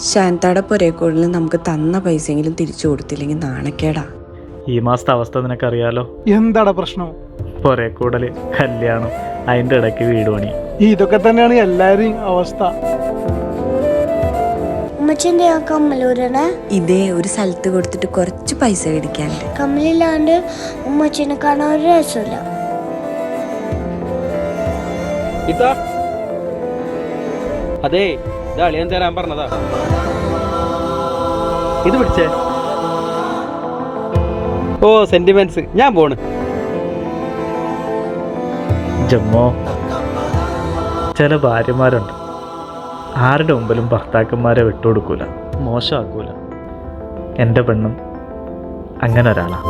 ശാന്താടെ പുരേക്കോടിൽ നമുക്ക് തന്ന പൈസയെങ്കിലും തിരിച്ചു കൊടുത്തില്ലെങ്കിൽ നാണക്കേടാ. ഈ മാസത്തെ അവസ്ഥ നിനക്കറിയാലോ. എന്താടാ പ്രശ്നം? പുരേക്കൂടല്, കല്യാണം, അതിൻ്റെ ഇടയ്ക്ക് വീട് പണി. ഇതൊക്കെ തന്നെയാണ് എല്ലാവരും അവസ്ഥ. ഇതേ ഒരു സ്ഥലത്ത് കൊടുത്തിട്ട് കുറച്ച് പൈസ മേടിക്കാണ്ട്. കമ്മലില്ലാണ്ട് ഉമ്മച്ചിനെ കാണാൻ ഒരു രസമില്ല. അതെ, ഇത് അളിയൻ തരാൻ പറഞ്ഞതാ. ഇത് പിടിച്ചേ. ഓ സെന്റിമെന്റ്സ്, ഞാൻ പോണ്. ജമ്മോ, ചില ഭാര്യമാരുണ്ട് ആരുടെ മുമ്പിലും ഭർത്താക്കന്മാരെ വിട്ടുകൊടുക്കൂല, മോശമാക്കൂല. എൻ്റെ പെണ്ണും അങ്ങനെ ഒരാളാണ്.